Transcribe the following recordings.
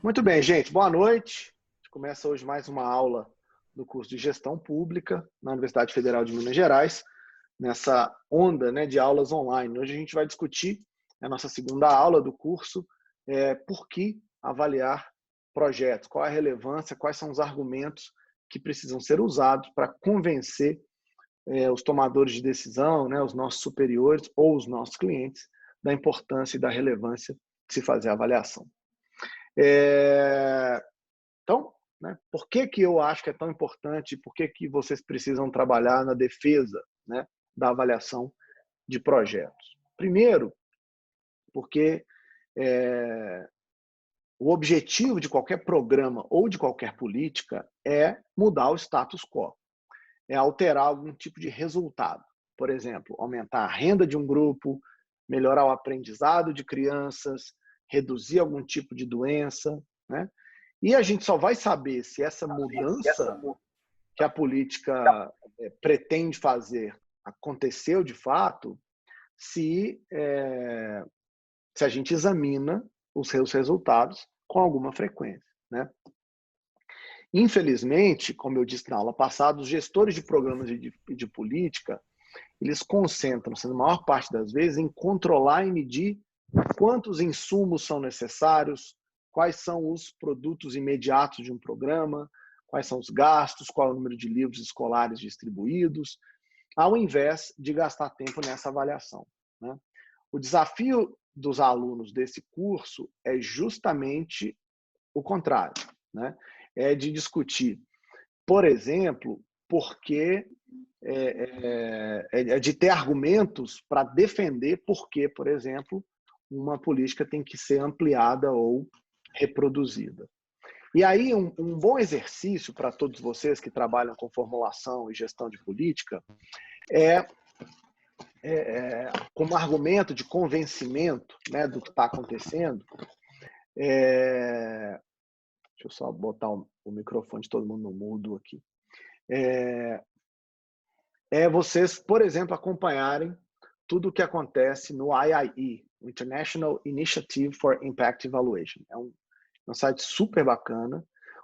Muito bem, gente. Boa noite. A gente começa hoje mais uma aula do curso de Gestão Pública na Universidade Federal de Minas Gerais, nessa onda, né, de aulas online. Hoje a gente vai discutir a nossa segunda aula do curso, por que avaliar projetos, qual é a relevância, quais são os argumentos que precisam ser usados para convencer os tomadores de decisão, né, os nossos superiores ou os nossos clientes da importância e da relevância de se fazer a avaliação. Então, né, por que eu acho que é tão importante, por que vocês precisam trabalhar na defesa, né, da avaliação de projetos? Primeiro, porque o objetivo de qualquer programa ou de qualquer política é mudar o status quo, é alterar algum tipo de resultado. Por exemplo, aumentar a renda de um grupo, melhorar o aprendizado de crianças, reduzir algum tipo de doença, né? E a gente só vai saber se essa mudança que a política pretende fazer aconteceu de fato se a gente examina os seus resultados com alguma frequência, né? Infelizmente, como eu disse na aula passada, os gestores de programas de política, eles concentram-se, na maior parte das vezes, em controlar e medir quantos insumos são necessários, quais são os produtos imediatos de um programa, quais são os gastos, qual é o número de livros escolares distribuídos, ao invés de gastar tempo nessa avaliação, né? O desafio dos alunos desse curso é justamente o contrário, né? É de discutir, por exemplo, de ter argumentos para defender por que, por exemplo, uma política tem que ser ampliada ou reproduzida. E aí, um bom exercício para todos vocês que trabalham com formulação e gestão de política como argumento de convencimento, né, do que está acontecendo. Deixa eu só botar o microfone de todo mundo no mudo aqui. Vocês, por exemplo, acompanharem tudo o que acontece no IIE, International Initiative for Impact Evaluation. É um site super bacana,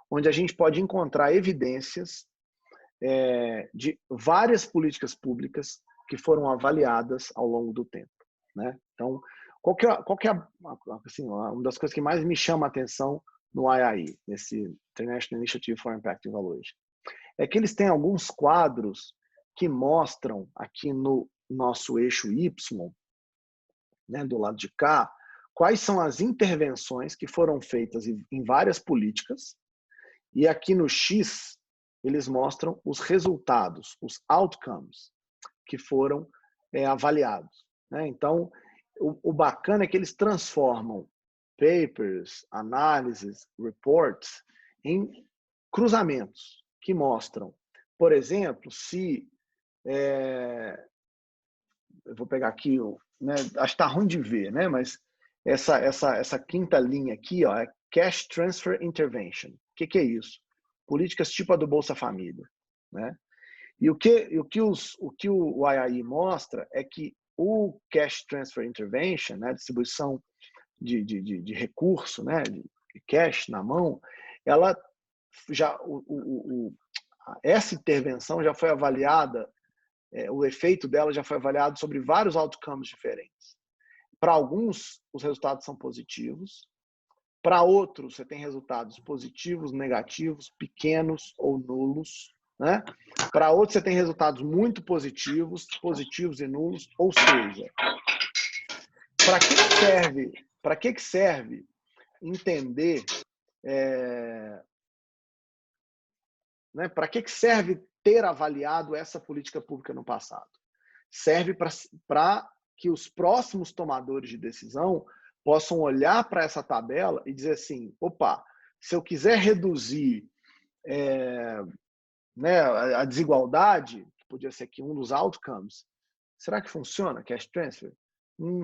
onde a gente pode encontrar evidências de várias políticas públicas que foram avaliadas ao longo do tempo, né? Então, qual que é assim, uma das coisas que mais me chama a atenção no IIE, nesse International Initiative for Impact Evaluation, é que eles têm alguns quadros que mostram aqui no nosso eixo Y, né, do lado de cá, quais são as intervenções que foram feitas em várias políticas, e aqui no X eles mostram os resultados, os outcomes que foram avaliados, né? Então, o bacana é que eles transformam papers, análises, reports em cruzamentos que mostram, por exemplo, se eu vou pegar aqui, né, acho que está ruim de ver, né, mas essa quinta linha aqui, ó, é Cash Transfer Intervention. O que é isso? Políticas tipo a do Bolsa Família, né? E o que o IIE mostra é que o Cash Transfer Intervention, né, distribuição de recurso, né, de cash na mão, ela já essa intervenção já foi avaliada, o efeito dela já foi avaliado sobre vários outcomes diferentes. Para alguns, os resultados são positivos. Para outros, você tem resultados positivos, negativos, pequenos ou nulos, né? Para outros, você tem resultados muito positivos, positivos e nulos. Ou seja, para que serve entender, né? Para que serve ter avaliado essa política pública no passado? Serve para que os próximos tomadores de decisão possam olhar para essa tabela e dizer assim, opa, se eu quiser reduzir né, a desigualdade, que podia ser aqui um dos outcomes, será que funciona cash transfer?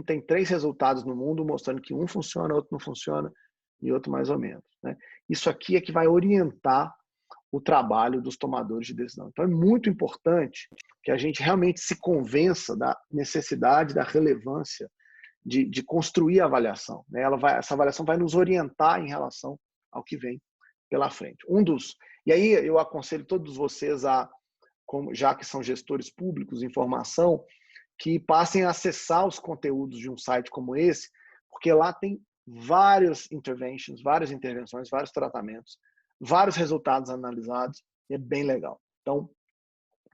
Tem 3 resultados no mundo mostrando que um funciona, outro não funciona e outro mais ou menos, né? Isso aqui é que vai orientar o trabalho dos tomadores de decisão. Então, é muito importante que a gente realmente se convença da necessidade, da relevância de construir a avaliação, né? Essa avaliação vai nos orientar em relação ao que vem pela frente. E aí eu aconselho todos vocês já que são gestores públicos em formação, que passem a acessar os conteúdos de um site como esse, porque lá tem várias interventions, várias intervenções, vários tratamentos, vários resultados analisados, e é bem legal. Então,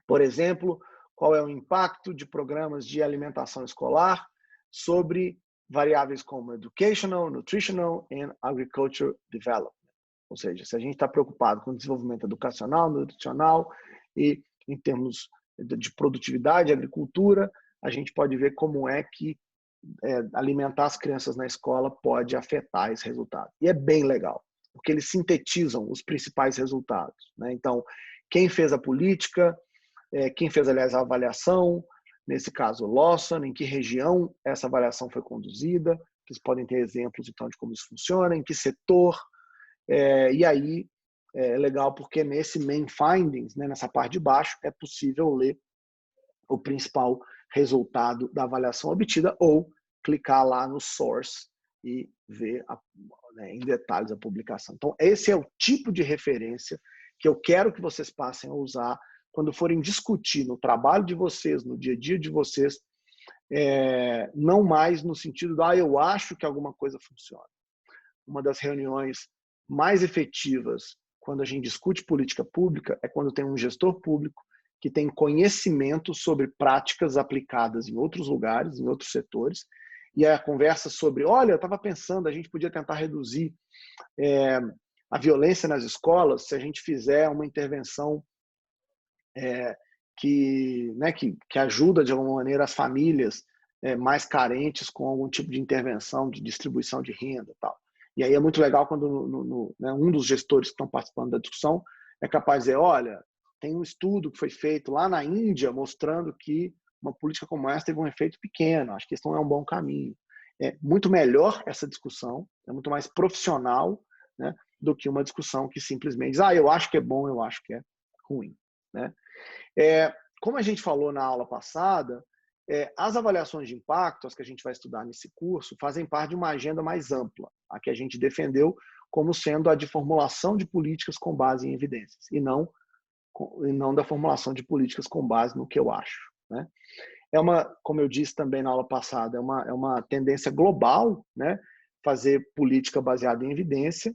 por exemplo, qual é o impacto de programas de alimentação escolar sobre variáveis como educational, nutritional and agriculture development. Ou seja, se a gente está preocupado com o desenvolvimento educacional, nutricional e em termos de produtividade e agricultura, a gente pode ver como é que alimentar as crianças na escola pode afetar esse resultado. E é bem legal, porque eles sintetizam os principais resultados, né? Então, quem fez a política, quem fez, aliás, a avaliação, nesse caso, Lawson, em que região essa avaliação foi conduzida, vocês podem ter exemplos, então, de como isso funciona, em que setor, e aí é legal porque nesse main findings, né, nessa parte de baixo, é possível ler o principal resultado da avaliação obtida ou clicar lá no source e ver em detalhes a publicação. Então, esse é o tipo de referência que eu quero que vocês passem a usar quando forem discutir no trabalho de vocês, no dia a dia de vocês, não mais no sentido de, eu acho que alguma coisa funciona. Uma das reuniões mais efetivas quando a gente discute política pública é quando tem um gestor público que tem conhecimento sobre práticas aplicadas em outros lugares, em outros setores, e a conversa sobre, olha, eu estava pensando, a gente podia tentar reduzir a violência nas escolas se a gente fizer uma intervenção que ajuda, de alguma maneira, as famílias mais carentes com algum tipo de intervenção, de distribuição de renda e tal. E aí é muito legal quando um dos gestores que estão participando da discussão é capaz de dizer, olha, tem um estudo que foi feito lá na Índia mostrando que uma política como essa teve um efeito pequeno, acho que isso não é um bom caminho. É muito melhor essa discussão, é muito mais profissional, né, do que uma discussão que simplesmente diz, eu acho que é bom, eu acho que é ruim, né? Como a gente falou na aula passada, as avaliações de impacto, as que a gente vai estudar nesse curso, fazem parte de uma agenda mais ampla, a que a gente defendeu como sendo a de formulação de políticas com base em evidências, e não da formulação de políticas com base no que eu acho, né? Como eu disse também na aula passada, é uma tendência global, né, fazer política baseada em evidência.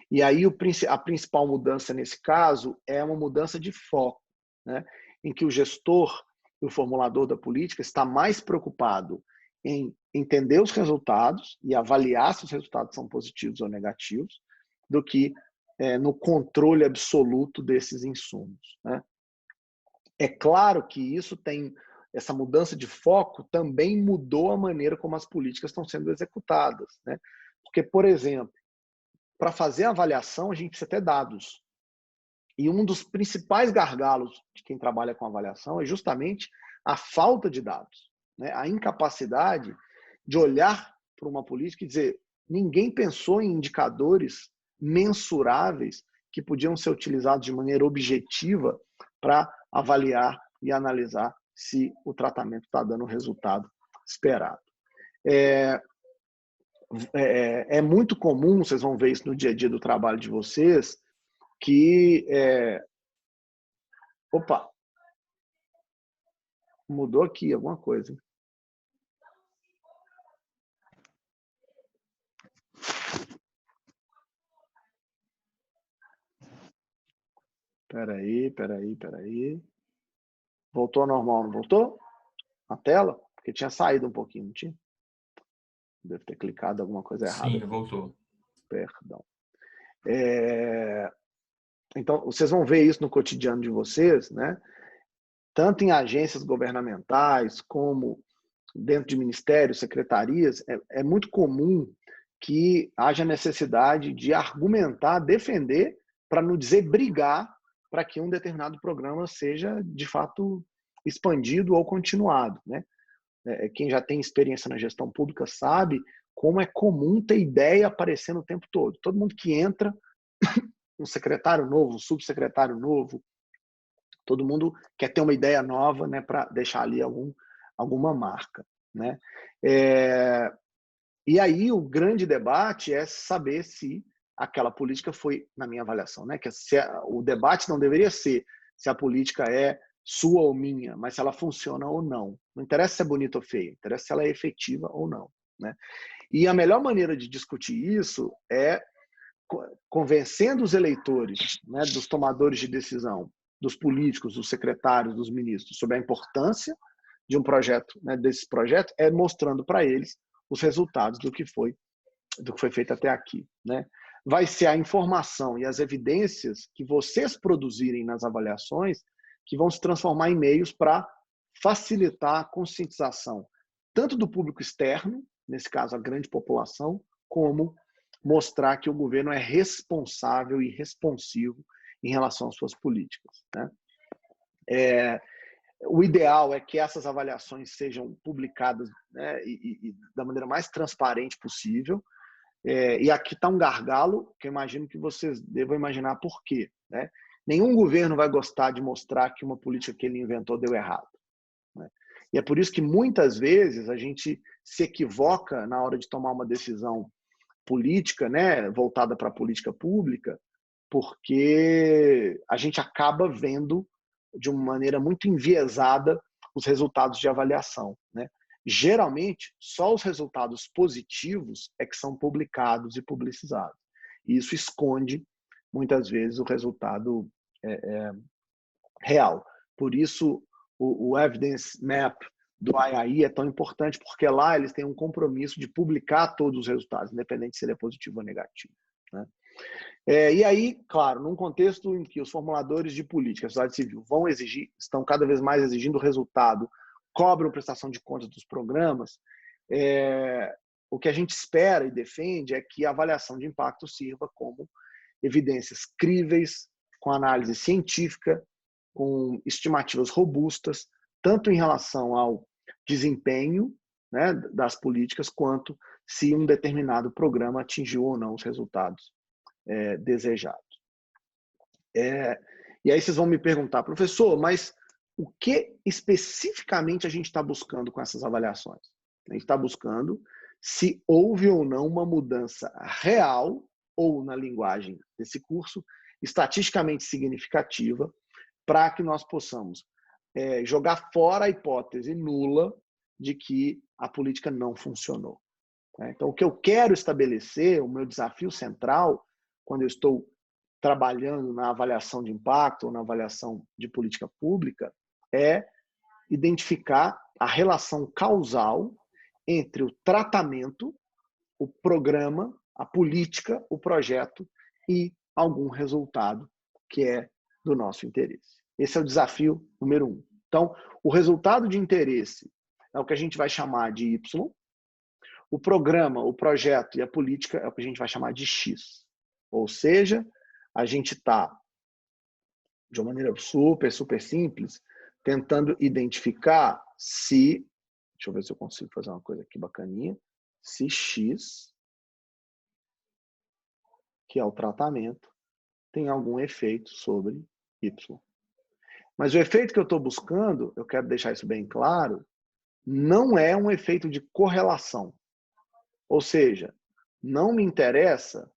E aí a principal mudança nesse caso é uma mudança de foco, né, em que o gestor, o formulador da política, está mais preocupado em entender os resultados e avaliar se os resultados são positivos ou negativos, do que no controle absoluto desses insumos, né? É claro que essa mudança de foco também mudou a maneira como as políticas estão sendo executadas, né? Porque, por exemplo, para fazer a avaliação, a gente precisa ter dados. E um dos principais gargalos de quem trabalha com avaliação é justamente a falta de dados, né? A incapacidade de olhar para uma política e dizer, ninguém pensou em indicadores mensuráveis que podiam ser utilizados de maneira objetiva para avaliar e analisar se o tratamento está dando o resultado esperado. É muito comum, vocês vão ver isso no dia a dia do trabalho de vocês, que... Opa! Mudou aqui alguma coisa. Peraí. Voltou ao normal, não voltou? A tela? Porque tinha saído um pouquinho, não tinha? Deve ter clicado alguma coisa errada. Sim, voltou. Perdão. Então, vocês vão ver isso no cotidiano de vocês, né? Tanto em agências governamentais, como dentro de ministérios, secretarias, é muito comum que haja necessidade de argumentar, defender, para não dizer brigar, para que um determinado programa seja, de fato, expandido ou continuado, né? Quem já tem experiência na gestão pública sabe como é comum ter ideia aparecendo o tempo todo. Todo mundo que entra, um secretário novo, um subsecretário novo, todo mundo quer ter uma ideia nova, né, para deixar ali alguma marca, né? E aí o grande debate é saber se aquela política foi, na minha avaliação, né? O debate não deveria ser se a política é sua ou minha, mas se ela funciona ou não. Não interessa se é bonita ou feia, interessa se ela é efetiva ou não, né? E a melhor maneira de discutir isso é convencendo os eleitores, né, dos tomadores de decisão, dos políticos, dos secretários, dos ministros, sobre a importância de um projeto, né, desse projeto, é mostrando para eles os resultados do que foi feito até aqui, né? Vai ser a informação e as evidências que vocês produzirem nas avaliações que vão se transformar em meios para facilitar a conscientização tanto do público externo, nesse caso a grande população, como mostrar que o governo é responsável e responsivo em relação às suas políticas, né? O ideal é que essas avaliações sejam publicadas, né, e da maneira mais transparente possível. E aqui está um gargalo, que eu imagino que vocês devam imaginar por quê, né? Nenhum governo vai gostar de mostrar que uma política que ele inventou deu errado, né? E é por isso que muitas vezes a gente se equivoca na hora de tomar uma decisão política, né, voltada para a política pública, porque a gente acaba vendo de uma maneira muito enviesada os resultados de avaliação, né? Geralmente, só os resultados positivos é que são publicados e publicizados. E isso esconde, muitas vezes, o resultado real. Por isso, o Evidence Map do IAI é tão importante, porque lá eles têm um compromisso de publicar todos os resultados, independente se ele é positivo ou negativo, né? E aí, claro, num contexto em que os formuladores de política, a sociedade civil, estão cada vez mais exigindo resultado, cobram prestação de contas dos programas, o que a gente espera e defende é que a avaliação de impacto sirva como evidências críveis, com análise científica, com estimativas robustas, tanto em relação ao desempenho, né, das políticas, quanto se um determinado programa atingiu ou não os resultados desejados. E aí vocês vão me perguntar, professor, mas o que especificamente a gente está buscando com essas avaliações? A gente está buscando se houve ou não uma mudança real, ou na linguagem desse curso, estatisticamente significativa, para que nós possamos jogar fora a hipótese nula de que a política não funcionou. Então, o que eu quero estabelecer, o meu desafio central, quando eu estou trabalhando na avaliação de impacto ou na avaliação de política pública, é identificar a relação causal entre o tratamento, o programa, a política, o projeto e algum resultado que é do nosso interesse. Esse é o desafio número 1. Então, o resultado de interesse é o que a gente vai chamar de Y, o programa, o projeto e a política é o que a gente vai chamar de X. Ou seja, a gente está, de uma maneira super simples, tentando identificar se, deixa eu ver se eu consigo fazer uma coisa aqui bacaninha, se X, que é o tratamento, tem algum efeito sobre Y. Mas o efeito que eu estou buscando, eu quero deixar isso bem claro, não é um efeito de correlação. Ou seja, não me interessa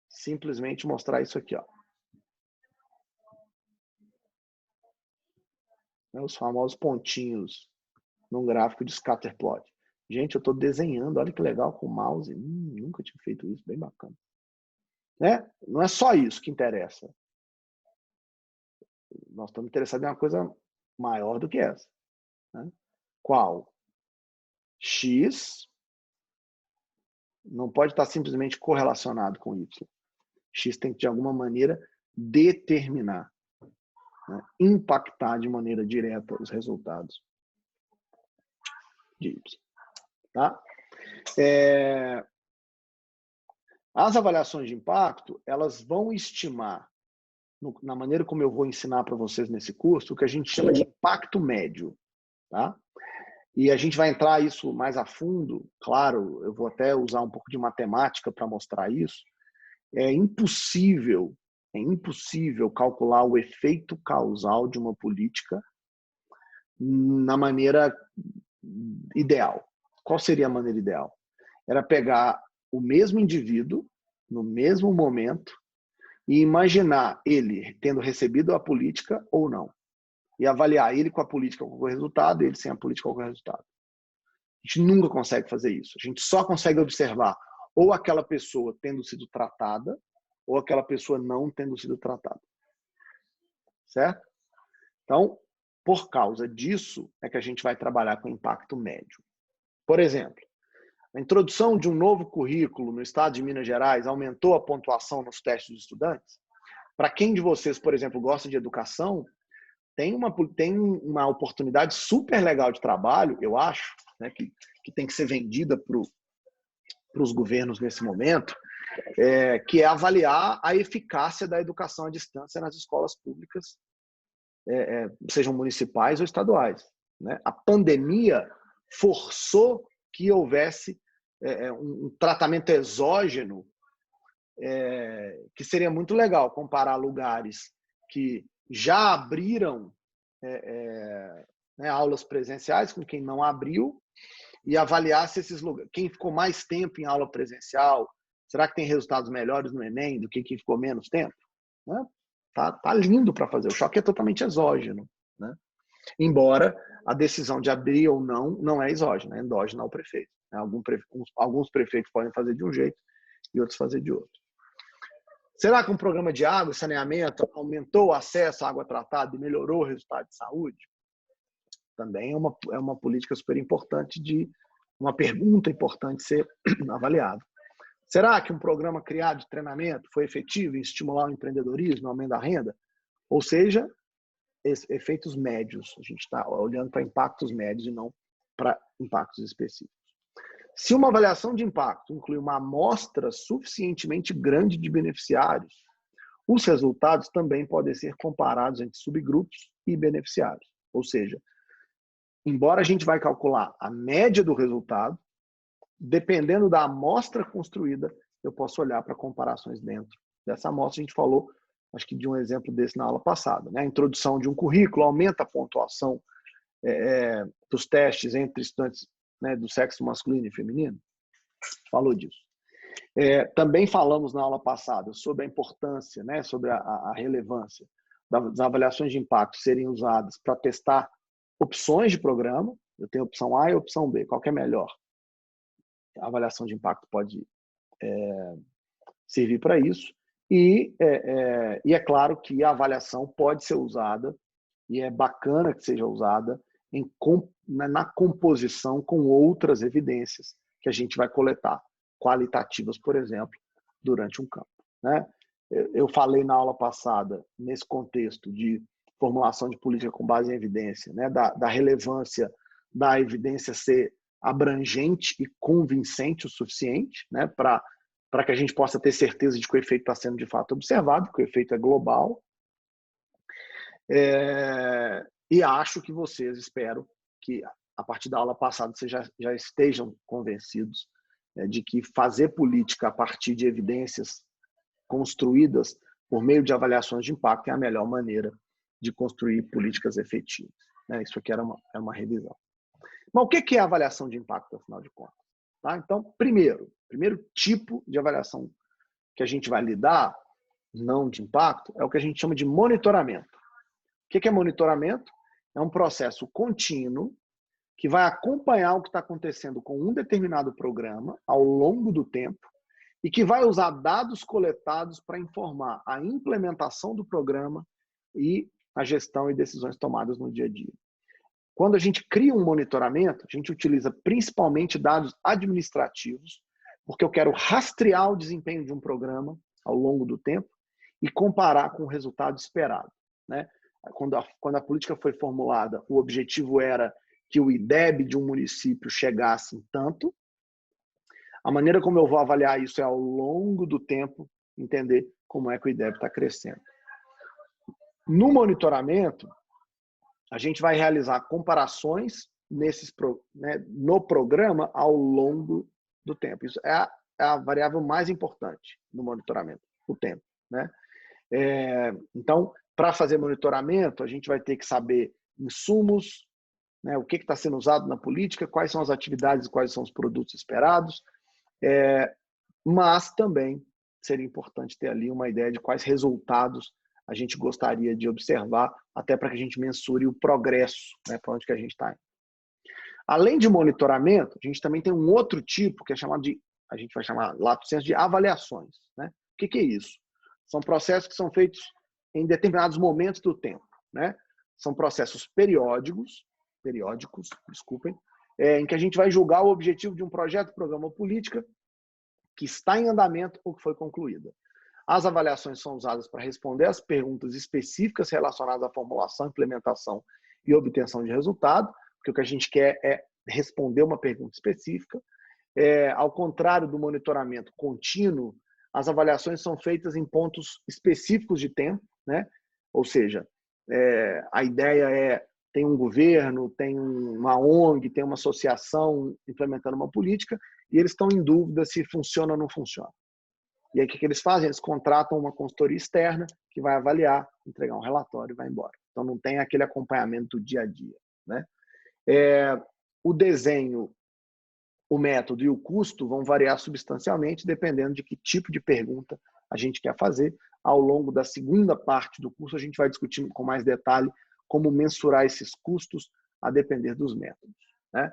simplesmente mostrar isso aqui, ó. Os famosos pontinhos num gráfico de scatter plot. Gente, eu estou desenhando, olha que legal, com o mouse. Nunca tinha feito isso, bem bacana. Não é só isso que interessa. Nós estamos interessados em uma coisa maior do que essa, né? Qual? X não pode estar simplesmente correlacionado com Y. X tem que, de alguma maneira, determinar, né? Impactar de maneira direta os resultados de Y. Tá? As avaliações de impacto, elas vão estimar, na maneira como eu vou ensinar para vocês nesse curso, o que a gente chama de impacto médio. Tá? E a gente vai entrar isso mais a fundo, claro, eu vou até usar um pouco de matemática para mostrar isso. É impossível calcular o efeito causal de uma política na maneira ideal. Qual seria a maneira ideal? era pegar o mesmo indivíduo, no mesmo momento, e imaginar ele tendo recebido a política ou não. E avaliar ele com a política com o resultado, ele sem a política com o resultado. A gente nunca consegue fazer isso. A gente só consegue observar ou aquela pessoa tendo sido tratada, ou aquela pessoa não tendo sido tratada. Certo? Então, por causa disso, é que a gente vai trabalhar com impacto médio. Por exemplo, a introdução de um novo currículo no estado de Minas Gerais aumentou a pontuação nos testes dos estudantes? Para quem de vocês, por exemplo, gosta de educação, tem uma oportunidade super legal de trabalho, eu acho, né, que tem que ser vendida para os governos nesse momento, que é avaliar a eficácia da educação à distância nas escolas públicas, sejam municipais ou estaduais. Né? A pandemia forçou que houvesse um tratamento exógeno que seria muito legal comparar lugares que já abriram aulas presenciais com quem não abriu e avaliar se esses lugares, quem ficou mais tempo em aula presencial, será que tem resultados melhores no Enem do que quem ficou menos tempo? Né? Tá lindo para fazer. O choque é totalmente exógeno. Né? Embora a decisão de abrir ou não é exógena, é endógena ao prefeito. Né? Alguns prefeitos podem fazer de um jeito e outros fazer de outro. Será que um programa de água e saneamento aumentou o acesso à água tratada e melhorou o resultado de saúde? Também é uma política super importante, uma pergunta importante ser avaliada. Será que um programa criado de treinamento foi efetivo em estimular o empreendedorismo, o aumento da renda? Ou seja, efeitos médios. A gente está olhando para impactos médios e não para impactos específicos. Se uma avaliação de impacto inclui uma amostra suficientemente grande de beneficiários, os resultados também podem ser comparados entre subgrupos e beneficiários. Ou seja, embora a gente vai calcular a média do resultado, dependendo da amostra construída, eu posso olhar para comparações dentro dessa amostra. A gente falou, acho que de um exemplo desse na aula passada. Né? A introdução de um currículo aumenta a pontuação dos testes entre estudantes, né, do sexo masculino e feminino. Falou disso. Também falamos na aula passada sobre a importância, né, sobre a relevância das avaliações de impacto serem usadas para testar opções de programa. Eu tenho a opção A e a opção B. Qual que é melhor? A avaliação de impacto pode servir para isso. E é claro que a avaliação pode ser usada, e é bacana que seja usada, na composição com outras evidências que a gente vai coletar, qualitativas, por exemplo, durante um campo. Né? Eu falei na aula passada, nesse contexto de formulação de política com base em evidência, né? da relevância da evidência ser abrangente e convincente o suficiente, né? para que a gente possa ter certeza de que o efeito está sendo de fato observado, que o efeito é global. E acho que vocês, espero que a partir da aula passada vocês já estejam convencidos de que fazer política a partir de evidências construídas por meio de avaliações de impacto é a melhor maneira de construir políticas efetivas. Isso aqui era uma revisão. Mas o que é avaliação de impacto, afinal de contas? Tá? Então, primeiro tipo de avaliação que a gente vai lidar, não de impacto, é o que a gente chama de monitoramento. O que é monitoramento? É um processo contínuo que vai acompanhar o que está acontecendo com um determinado programa ao longo do tempo e que vai usar dados coletados para informar a implementação do programa e a gestão e decisões tomadas no dia a dia. Quando a gente cria um monitoramento, a gente utiliza principalmente dados administrativos, porque eu quero rastrear o desempenho de um programa ao longo do tempo e comparar com o resultado esperado. Né? Quando a política foi formulada, o objetivo era que o IDEB de um município chegasse em tanto. A maneira como eu vou avaliar isso é ao longo do tempo, entender como é que o IDEB está crescendo. No monitoramento, a gente vai realizar comparações no programa ao longo do tempo. Isso é a variável mais importante no monitoramento, o tempo. Né? Então, para fazer monitoramento, a gente vai ter que saber insumos, né, o que está sendo usado na política, quais são as atividades e quais são os produtos esperados, Mas também seria importante ter ali uma ideia de quais resultados a gente gostaria de observar, até para que a gente mensure o progresso, né, para onde que a gente está indo. Além de monitoramento, a gente também tem um outro tipo que é chamado de, a gente vai chamar lato sensu, de avaliações, né? O que é isso? São processos que são feitos em determinados momentos do tempo, né? São processos periódicos, desculpem, em que a gente vai julgar o objetivo de um projeto, programa ou política que está em andamento ou que foi concluída. As avaliações são usadas para responder às perguntas específicas relacionadas à formulação, implementação e obtenção de resultado, porque o que a gente quer é responder uma pergunta específica. Ao contrário do monitoramento contínuo, as avaliações são feitas em pontos específicos de tempo, né? Ou seja, a ideia é, tem um governo, tem uma ONG, tem uma associação implementando uma política, e eles estão em dúvida se funciona ou não funciona. E aí o que eles fazem? Eles contratam uma consultoria externa que vai avaliar, entregar um relatório e vai embora. Então não tem aquele acompanhamento do dia a dia, né? O desenho, o método e o custo vão variar substancialmente dependendo de que tipo de pergunta a gente quer fazer. Ao longo da segunda parte do curso, a gente vai discutir com mais detalhe como mensurar esses custos a depender dos métodos, né?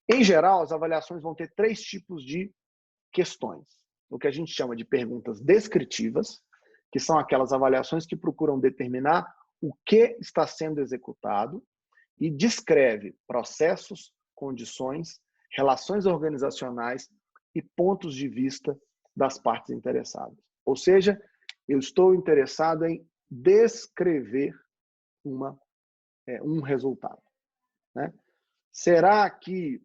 Em geral, as avaliações vão ter 3 tipos de questões. O que a gente chama de perguntas descritivas, que são aquelas avaliações que procuram determinar o que está sendo executado e descreve processos, condições, relações organizacionais e pontos de vista das partes interessadas. Ou seja, eu estou interessado em descrever um resultado, né? Será que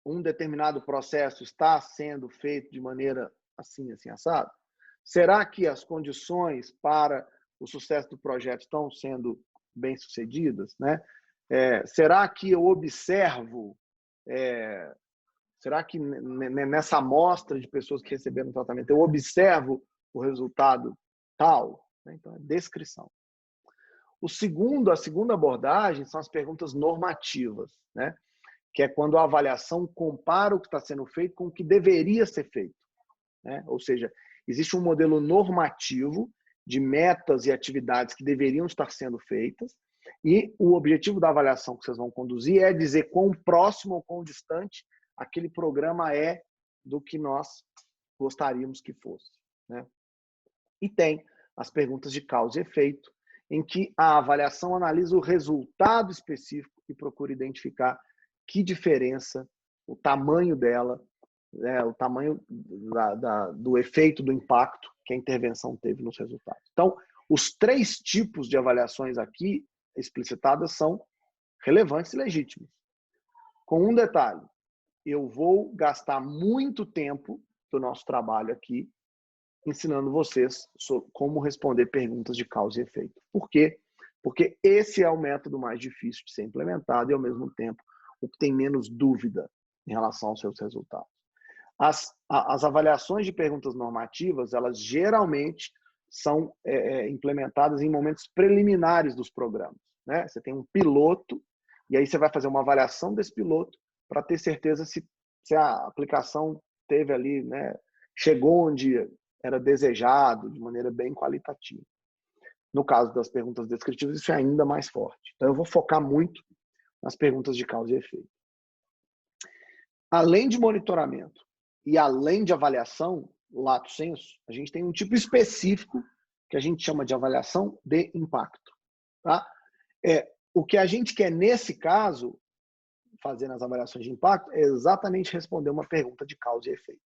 um determinado processo está sendo feito de maneira assim, assim, assado? Será que as condições para o sucesso do projeto estão sendo bem-sucedidas, né? Será que eu observo, será que nessa amostra de pessoas que receberam tratamento, eu observo o resultado tal? Então, é descrição. A segunda abordagem são as perguntas normativas, né? Que é quando a avaliação compara o que está sendo feito com o que deveria ser feito, né? Ou seja, existe um modelo normativo de metas e atividades que deveriam estar sendo feitas, e o objetivo da avaliação que vocês vão conduzir é dizer quão próximo ou quão distante aquele programa é do que nós gostaríamos que fosse, né? E tem as perguntas de causa e efeito, em que a avaliação analisa o resultado específico e procura identificar que diferença, o tamanho dela, o tamanho do efeito, do impacto que a intervenção teve nos resultados. Então, os 3 tipos de avaliações aqui explicitadas são relevantes e legítimas. Com um detalhe, eu vou gastar muito tempo do nosso trabalho aqui ensinando vocês sobre como responder perguntas de causa e efeito. Por quê? Porque esse é o método mais difícil de ser implementado e, ao mesmo tempo, o que tem menos dúvida em relação aos seus resultados. As avaliações de perguntas normativas, elas geralmente são implementadas em momentos preliminares dos programas, né? Você tem um piloto e aí você vai fazer uma avaliação desse piloto para ter certeza se a aplicação teve ali, né, chegou onde era desejado, de maneira bem qualitativa. No caso das perguntas descritivas, isso é ainda mais forte. Então, eu vou focar muito nas perguntas de causa e efeito. Além de monitoramento e além de avaliação, lato sensu, a gente tem um tipo específico que a gente chama de avaliação de impacto, tá? O que a gente quer, nesse caso, fazer nas avaliações de impacto, é exatamente responder uma pergunta de causa e efeito.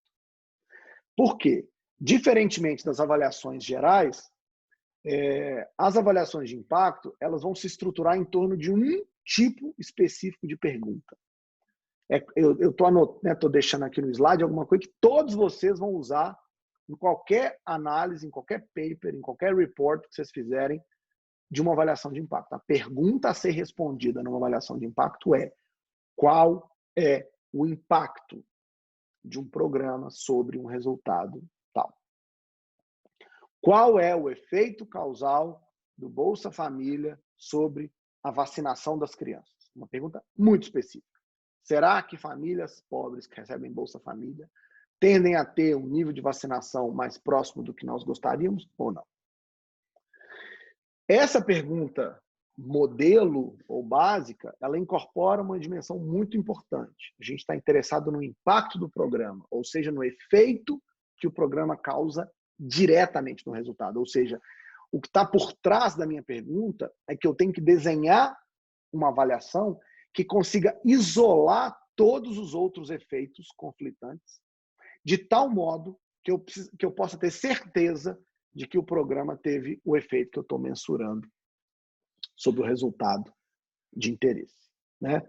Por quê? Diferentemente das avaliações gerais, as avaliações de impacto, elas vão se estruturar em torno de um tipo específico de pergunta. Eu estou deixando aqui no slide alguma coisa que todos vocês vão usar em qualquer análise, em qualquer paper, em qualquer report que vocês fizerem de uma avaliação de impacto. A pergunta a ser respondida numa avaliação de impacto é: qual é o impacto de um programa sobre um resultado tal? Qual é o efeito causal do Bolsa Família sobre a vacinação das crianças? Uma pergunta muito específica. Será que famílias pobres que recebem Bolsa Família tendem a ter um nível de vacinação mais próximo do que nós gostaríamos ou não? Essa pergunta modelo ou básica, ela incorpora uma dimensão muito importante. A gente está interessado no impacto do programa, ou seja, no efeito que o programa causa diretamente no resultado. Ou seja, o que está por trás da minha pergunta é que eu tenho que desenhar uma avaliação que consiga isolar todos os outros efeitos conflitantes, de tal modo que eu possa ter certeza de que o programa teve o efeito que eu estou mensurando sobre o resultado de interesse, né?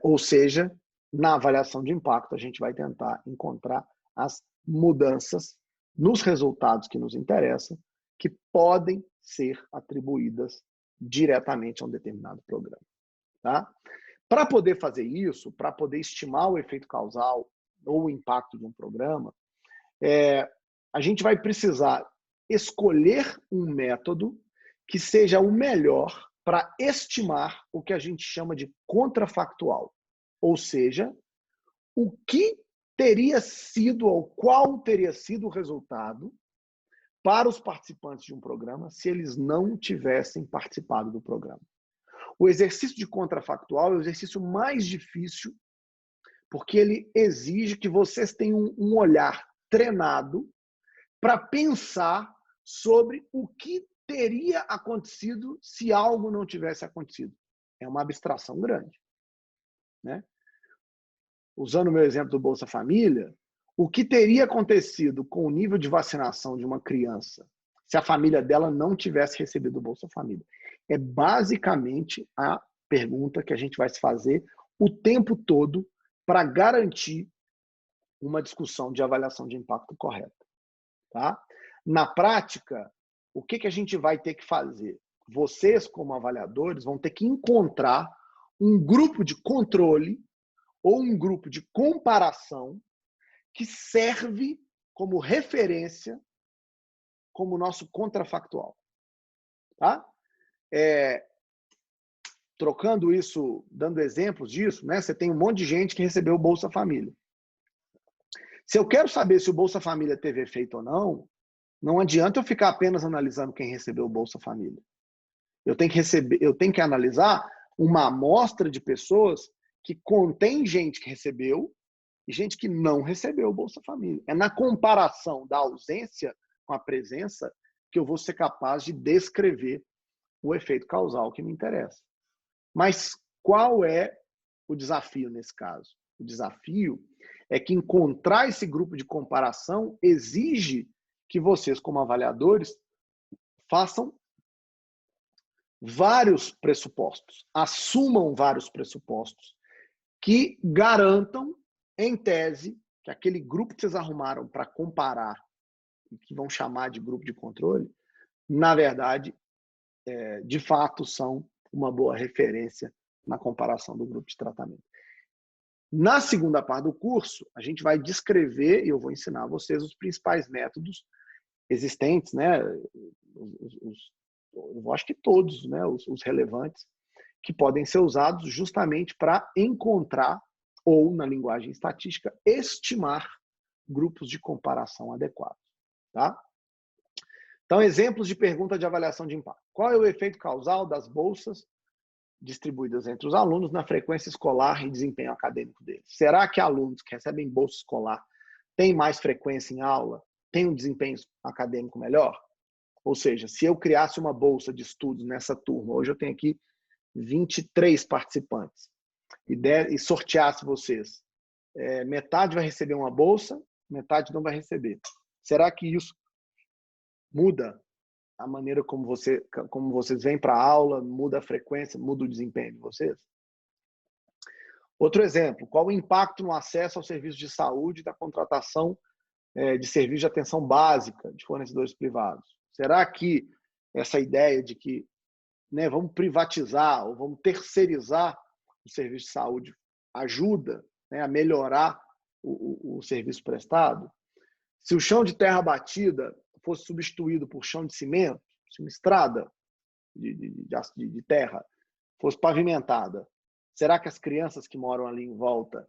Ou seja, na avaliação de impacto, a gente vai tentar encontrar as mudanças nos resultados que nos interessam, que podem ser atribuídas diretamente a um determinado programa. Tá? Para poder fazer isso, para poder estimar o efeito causal ou o impacto de um programa, a gente vai precisar escolher um método que seja o melhor para estimar o que a gente chama de contrafactual. Ou seja, o que teria sido ou qual teria sido o resultado para os participantes de um programa se eles não tivessem participado do programa. O exercício de contrafactual é o exercício mais difícil porque ele exige que vocês tenham um olhar treinado para pensar sobre o que teria acontecido se algo não tivesse acontecido. É uma abstração grande, né? Usando o meu exemplo do Bolsa Família, o que teria acontecido com o nível de vacinação de uma criança se a família dela não tivesse recebido o Bolsa Família? É basicamente a pergunta que a gente vai se fazer o tempo todo para garantir uma discussão de avaliação de impacto correta. Tá? Na prática, o que a gente vai ter que fazer? Vocês, como avaliadores, vão ter que encontrar um grupo de controle ou um grupo de comparação que serve como referência como nosso contrafactual. Tá? Trocando isso, dando exemplos disso, né? Você tem um monte de gente que recebeu o Bolsa Família. Se eu quero saber se o Bolsa Família teve efeito ou não, não adianta eu ficar apenas analisando quem recebeu o Bolsa Família. Eu tenho que analisar uma amostra de pessoas que contém gente que recebeu e gente que não recebeu o Bolsa Família. É na comparação da ausência com a presença que eu vou ser capaz de descrever o efeito causal que me interessa. Mas qual é o desafio nesse caso? O desafio é que encontrar esse grupo de comparação exige que vocês, como avaliadores, façam vários pressupostos, assumam vários pressupostos que garantam, em tese, que aquele grupo que vocês arrumaram para comparar, e que vão chamar de grupo de controle, na verdade, de fato, são uma boa referência na comparação do grupo de tratamento. Na segunda parte do curso, a gente vai descrever, e eu vou ensinar a vocês os principais métodos existentes, né? Eu acho que todos, né? Os relevantes, que podem ser usados justamente para encontrar, ou, na linguagem estatística, estimar grupos de comparação adequados. Tá? Então, exemplos de pergunta de avaliação de impacto. Qual é o efeito causal das bolsas distribuídas entre os alunos na frequência escolar e desempenho acadêmico deles? Será que alunos que recebem bolsa escolar têm mais frequência em aula, têm um desempenho acadêmico melhor? Ou seja, se eu criasse uma bolsa de estudos nessa turma, hoje eu tenho aqui 23 participantes, e sorteasse vocês, metade vai receber uma bolsa, metade não vai receber. Será que isso muda a maneira como vocês vêm para a aula, muda a frequência, muda o desempenho de vocês? Outro exemplo, qual o impacto no acesso ao serviço de saúde da contratação de serviço de atenção básica de fornecedores privados? Será que essa ideia de que vamos privatizar ou vamos terceirizar o serviço de saúde ajuda a melhorar o serviço prestado? Se o chão de terra batida fosse substituído por chão de cimento, se uma estrada de terra fosse pavimentada, Será que as crianças que moram ali em volta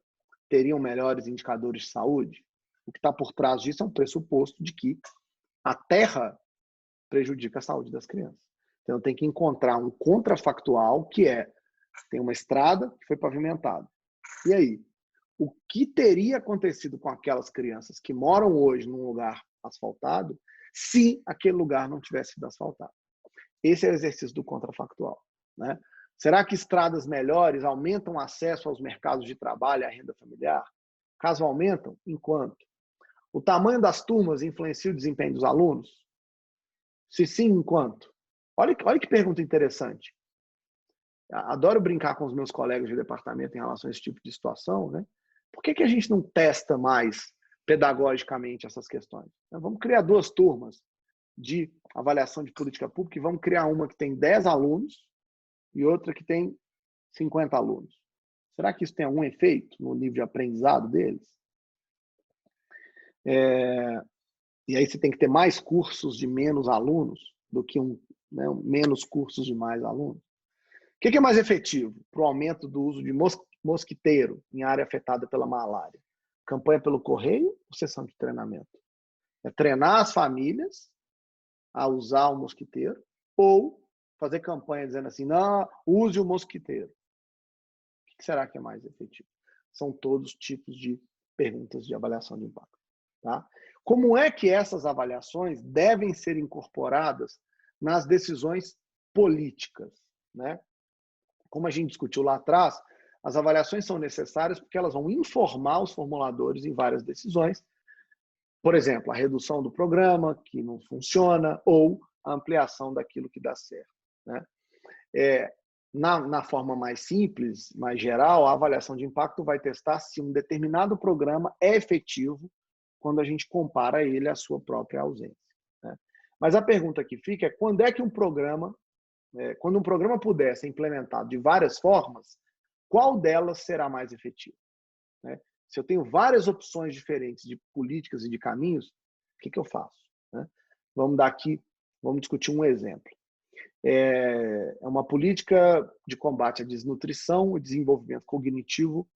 teriam melhores indicadores de saúde? O que está por trás disso é um pressuposto de que a terra prejudica a saúde das crianças. Então, tem que encontrar um contrafactual, que é, tem uma estrada que foi pavimentada. E aí? O que teria acontecido com aquelas crianças que moram hoje num lugar asfaltado se aquele lugar não tivesse sido asfaltado? Esse é o exercício do contrafactual, né? Será que estradas melhores aumentam o acesso aos mercados de trabalho e à renda familiar? Caso aumentam, em quanto? O tamanho das turmas influencia o desempenho dos alunos? Se sim, em quanto? Olha que pergunta interessante. Adoro brincar com os meus colegas de departamento em relação a esse tipo de situação, né? Por que a gente não testa mais pedagogicamente essas questões? Vamos criar 2 turmas de avaliação de política pública e vamos criar uma que tem 10 alunos e outra que tem 50 alunos. Será que isso tem algum efeito no nível de aprendizado deles? E aí você tem que ter mais cursos de menos alunos do que menos cursos de mais alunos. O que é mais efetivo para o aumento do uso de mosquiteiro em área afetada pela malária? Campanha pelo correio ou sessão de treinamento? É treinar as famílias a usar o mosquiteiro ou fazer campanha dizendo assim, não, use o mosquiteiro. O que será que é mais efetivo? São todos tipos de perguntas de avaliação de impacto. Tá? Como é que essas avaliações devem ser incorporadas nas decisões políticas, né? Como a gente discutiu lá atrás, as avaliações são necessárias porque elas vão informar os formuladores em várias decisões. Por exemplo, a redução do programa, que não funciona, ou a ampliação daquilo que dá certo, né? Na forma mais simples, mais geral, a avaliação de impacto vai testar se um determinado programa é efetivo quando a gente compara ele à sua própria ausência, né? Mas a pergunta que fica é quando é que quando um programa puder ser implementado de várias formas, qual delas será mais efetiva, né? Se eu tenho várias opções diferentes de políticas e de caminhos, o que eu faço, né? Vamos discutir um exemplo. É uma política de combate à desnutrição e desenvolvimento cognitivo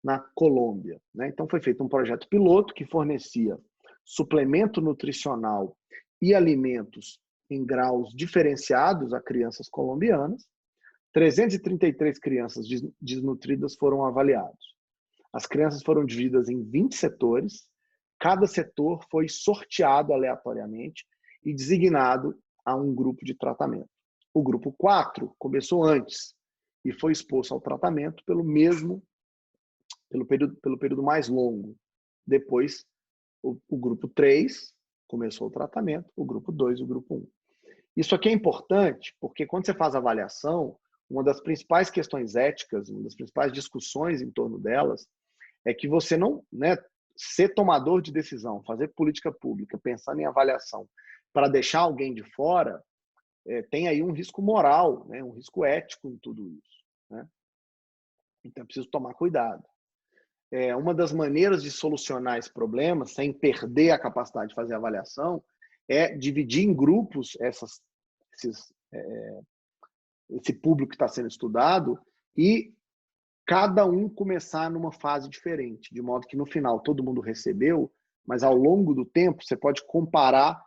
na Colômbia, né? Então foi feito um projeto piloto que fornecia suplemento nutricional e alimentos em graus diferenciados a crianças colombianas. 333 crianças desnutridas foram avaliadas. As crianças foram divididas em 20 setores. Cada setor foi sorteado aleatoriamente e designado a um grupo de tratamento. O grupo 4 começou antes e foi exposto ao tratamento pelo período mais longo. Depois, o grupo 3 começou o tratamento, o grupo 2 e o grupo 1. Isso aqui é importante porque quando você faz avaliação, uma das principais questões éticas, uma das principais discussões em torno delas, é que você não, né, ser tomador de decisão, fazer política pública, pensando em avaliação, para deixar alguém de fora, tem aí um risco moral, né, um risco ético em tudo isso, né? Então é preciso tomar cuidado. Uma das maneiras de solucionar esse problema, sem perder a capacidade de fazer avaliação, é dividir em grupos esse público que está sendo estudado e cada um começar numa fase diferente, de modo que no final todo mundo recebeu, mas ao longo do tempo você pode comparar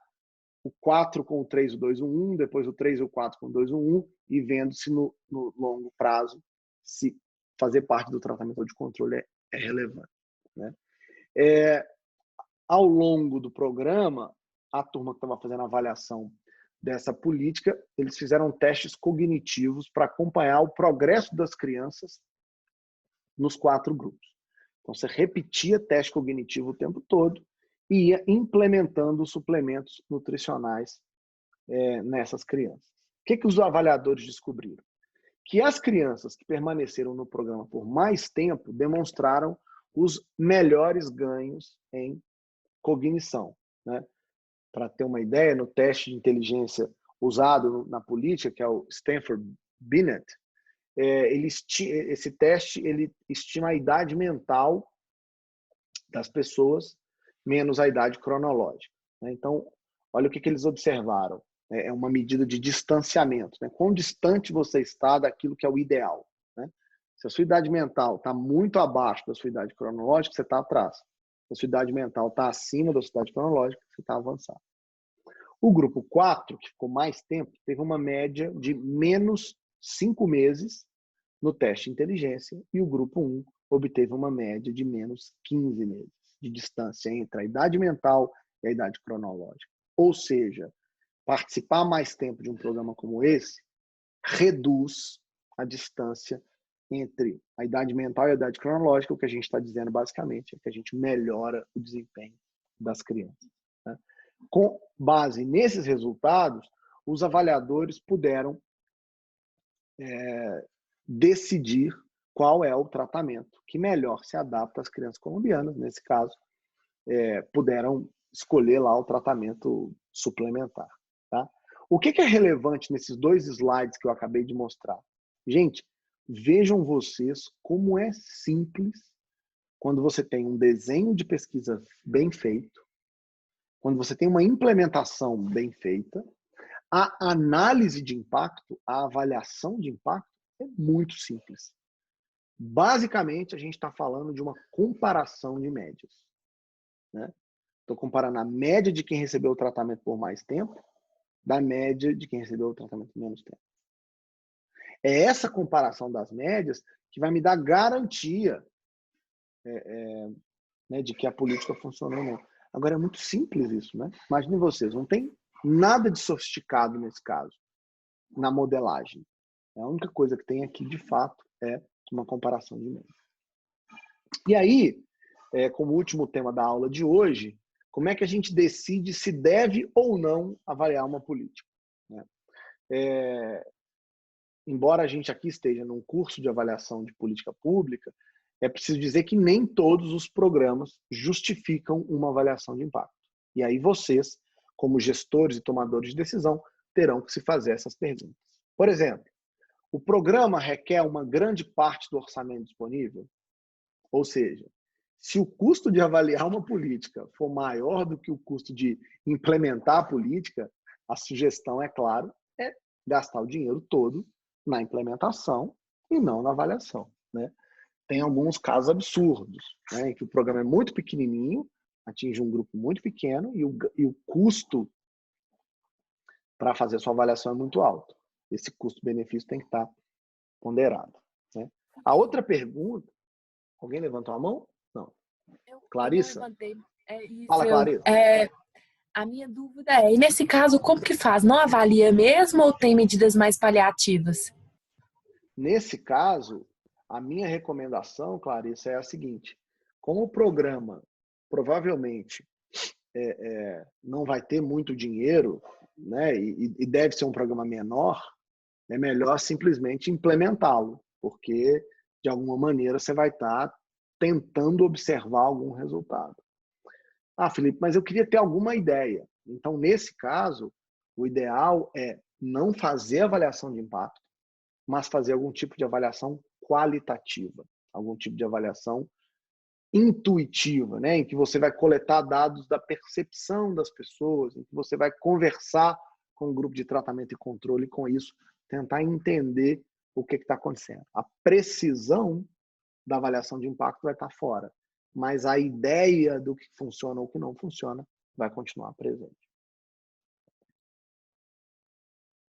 o 4 com o 3, o 2, o 1, depois o 3 e o 4 com o 2, o 1, e vendo se no longo prazo se fazer parte do tratamento de controle é relevante, né? Ao longo do programa, a turma que estava fazendo a avaliação dessa política, eles fizeram testes cognitivos para acompanhar o progresso das crianças nos 4 grupos. Então, você repetia teste cognitivo o tempo todo e ia implementando suplementos nutricionais nessas crianças. O que os avaliadores descobriram? Que as crianças que permaneceram no programa por mais tempo demonstraram os melhores ganhos em cognição, né? Para ter uma ideia, no teste de inteligência usado na política, que é o Stanford Binet, esse teste ele estima a idade mental das pessoas menos a idade cronológica, né? Então, olha o que eles observaram. É uma medida de distanciamento, né? Quão distante você está daquilo que é o ideal, né? Se a sua idade mental está muito abaixo da sua idade cronológica, você está atrás. Se a sua idade mental está acima da sua idade cronológica, você está avançado. O grupo 4, que ficou mais tempo, teve uma média de menos 5 meses no teste de inteligência, e o grupo 1 obteve uma média de menos 15 meses de distância entre a idade mental e a idade cronológica. Ou seja, participar mais tempo de um programa como esse reduz a distância entre a idade mental e a idade cronológica. O que a gente está dizendo basicamente é que a gente melhora o desempenho das crianças, né? Com base nesses resultados, os avaliadores puderam decidir qual é o tratamento que melhor se adapta às crianças colombianas. Nesse caso, puderam escolher lá o tratamento suplementar, tá? O que é relevante nesses 2 slides que eu acabei de mostrar? Gente, vejam vocês como é simples quando você tem um desenho de pesquisa bem feito, quando você tem uma implementação bem feita, a análise de impacto, a avaliação de impacto é muito simples. Basicamente, a gente está falando de uma comparação de médias, né? Estou comparando a média de quem recebeu o tratamento por mais tempo da média de quem recebeu o tratamento por menos tempo. É essa comparação das médias que vai me dar garantia né, de que a política funcionou ou não. Agora, é muito simples isso, né? Imaginem vocês, não tem nada de sofisticado nesse caso, na modelagem. A única coisa que tem aqui, de fato, é uma comparação de médias. E aí, como último tema da aula de hoje, como é que a gente decide se deve ou não avaliar uma política, né? Embora a gente aqui esteja num curso de avaliação de política pública, é preciso dizer que nem todos os programas justificam uma avaliação de impacto. E aí vocês, como gestores e tomadores de decisão, terão que se fazer essas perguntas. Por exemplo, o programa requer uma grande parte do orçamento disponível? Ou seja, se o custo de avaliar uma política for maior do que o custo de implementar a política, a sugestão, é claro, é gastar o dinheiro todo na implementação e não na avaliação, né? Tem alguns casos absurdos, né, em que o programa é muito pequenininho, atinge um grupo muito pequeno e o custo para fazer a sua avaliação é muito alto. Esse custo-benefício tem que estar ponderado, né? A outra pergunta... Alguém levantou a mão? Não. Clarissa? Eu não levantei. Fala, Clarissa. A minha dúvida é, e nesse caso, como que faz? Não avalia mesmo ou tem medidas mais paliativas? Nesse caso, a minha recomendação, Clarissa, é a seguinte: como o programa provavelmente não vai ter muito dinheiro, né, e deve ser um programa menor, é melhor simplesmente implementá-lo, porque de alguma maneira você vai estar tentando observar algum resultado. Ah, Felipe, mas eu queria ter alguma ideia. Então, nesse caso, o ideal é não fazer avaliação de impacto, mas fazer algum tipo de avaliação qualitativa, algum tipo de avaliação intuitiva, né? Em que você vai coletar dados da percepção das pessoas, em que você vai conversar com o grupo de tratamento e controle, e com isso tentar entender o que está acontecendo. A precisão da avaliação de impacto vai estar fora, mas a ideia do que funciona ou que não funciona vai continuar presente.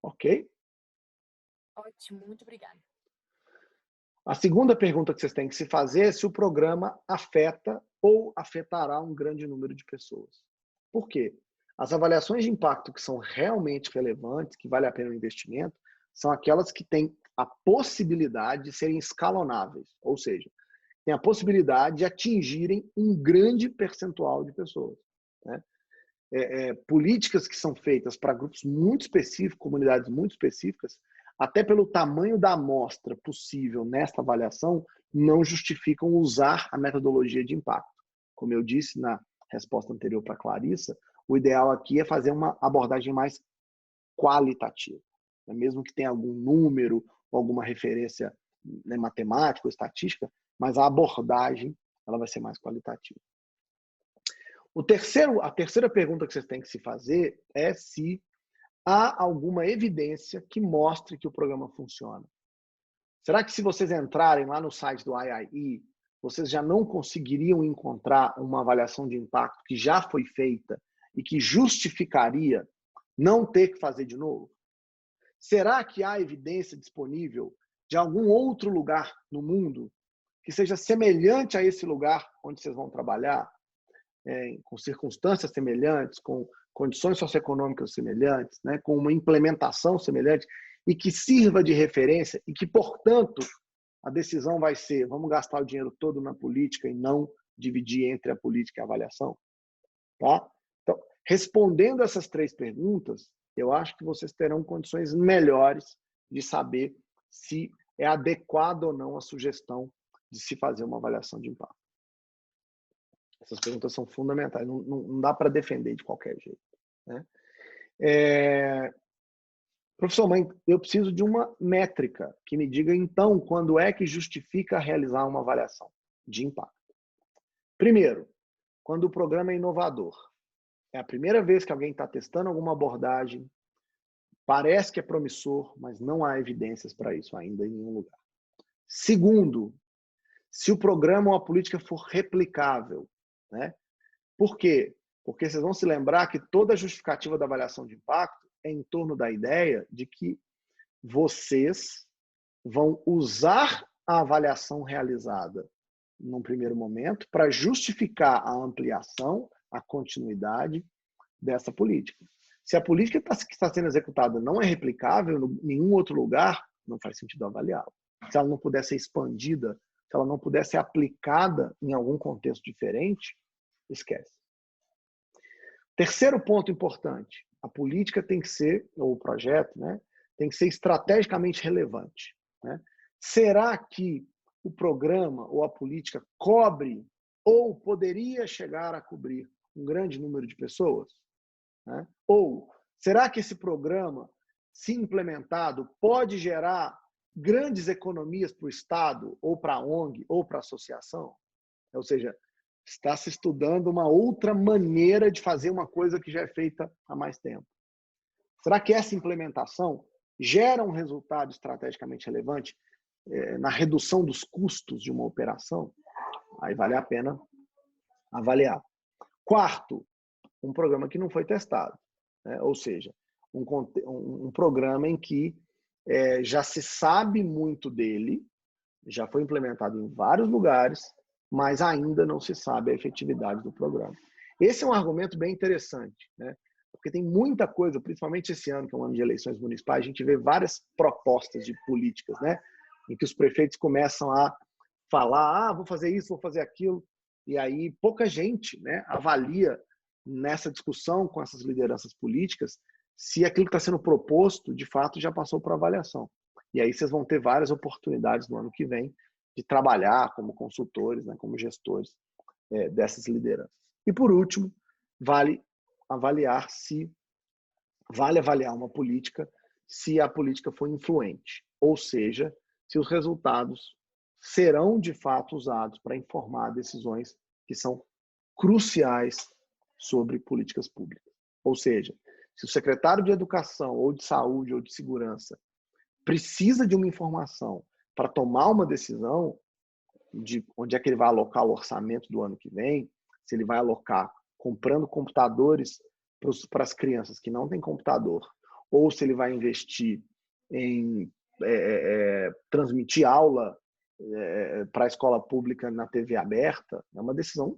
Ok? Ótimo, muito obrigada. A segunda pergunta que vocês têm que se fazer é se o programa afeta ou afetará um grande número de pessoas. Por quê? As avaliações de impacto que são realmente relevantes, que vale a pena o investimento, são aquelas que têm a possibilidade de serem escalonáveis, ou seja, têm a possibilidade de atingirem um grande percentual de pessoas, né? Políticas que são feitas para grupos muito específicos, comunidades muito específicas, até pelo tamanho da amostra possível nesta avaliação, não justificam usar a metodologia de impacto. Como eu disse na resposta anterior para a Clarissa, o ideal aqui é fazer uma abordagem mais qualitativa, né? Mesmo que tenha algum número ou alguma referência, né, matemática ou estatística, mas a abordagem ela vai ser mais qualitativa. A terceira pergunta que vocês têm que se fazer é se há alguma evidência que mostre que o programa funciona. Será que se vocês entrarem lá no site do IIE, vocês já não conseguiriam encontrar uma avaliação de impacto que já foi feita e que justificaria não ter que fazer de novo? Será que há evidência disponível de algum outro lugar no mundo que seja semelhante a esse lugar onde vocês vão trabalhar, com circunstâncias semelhantes, com condições socioeconômicas semelhantes, né, com uma implementação semelhante, e que sirva de referência e que, portanto, a decisão vai ser: vamos gastar o dinheiro todo na política e não dividir entre a política e a avaliação? Tá? Então, respondendo essas 3 perguntas, eu acho que vocês terão condições melhores de saber se é adequada ou não a sugestão de se fazer uma avaliação de impacto. Essas perguntas são fundamentais, não dá para defender de qualquer jeito, né? Professor, mas eu preciso de uma métrica que me diga, então, quando é que justifica realizar uma avaliação de impacto. Primeiro, quando o programa é inovador. É a primeira vez que alguém está testando alguma abordagem, parece que é promissor, mas não há evidências para isso ainda em nenhum lugar. Segundo, se o programa ou a política for replicável, né? Por quê? Porque vocês vão se lembrar que toda a justificativa da avaliação de impacto é em torno da ideia de que vocês vão usar a avaliação realizada num primeiro momento para justificar a ampliação, a continuidade dessa política. Se a política que está sendo executada não é replicável em nenhum outro lugar, não faz sentido avaliá-la. Se ela não puder ser expandida, se ela não puder ser aplicada em algum contexto diferente, esquece. Terceiro ponto importante, a política tem que ser, ou o projeto, né, tem que ser estrategicamente relevante, né? Será que o programa ou a política cobre ou poderia chegar a cobrir um grande número de pessoas? Né? Ou será que esse programa, se implementado, pode gerar grandes economias para o Estado, ou para a ONG, ou para a associação? Ou seja, está se estudando uma outra maneira de fazer uma coisa que já é feita há mais tempo. Será que essa implementação gera um resultado estrategicamente relevante na redução dos custos de uma operação? Aí vale a pena avaliar. Quarto, um programa que não foi testado, né? Ou seja, um programa em que já se sabe muito dele, já foi implementado em vários lugares, mas ainda não se sabe a efetividade do programa. Esse é um argumento bem interessante, né? Porque tem muita coisa, principalmente esse ano, que é um ano de eleições municipais, a gente vê várias propostas de políticas, né? Em que os prefeitos começam a falar, vou fazer isso, vou fazer aquilo, e aí pouca gente, né, avalia nessa discussão com essas lideranças políticas se aquilo que está sendo proposto, de fato, já passou por avaliação. E aí vocês vão ter várias oportunidades no ano que vem de trabalhar como consultores, né, como gestores dessas lideranças. E, por último, vale avaliar uma política se a política for influente, ou seja, se os resultados serão, de fato, usados para informar decisões que são cruciais sobre políticas públicas. Ou seja, se o secretário de Educação, ou de Saúde, ou de Segurança precisa de uma informação para tomar uma decisão de onde é que ele vai alocar o orçamento do ano que vem, se ele vai alocar comprando computadores para as crianças que não têm computador, ou se ele vai investir em transmitir aula para a escola pública na TV aberta, é uma decisão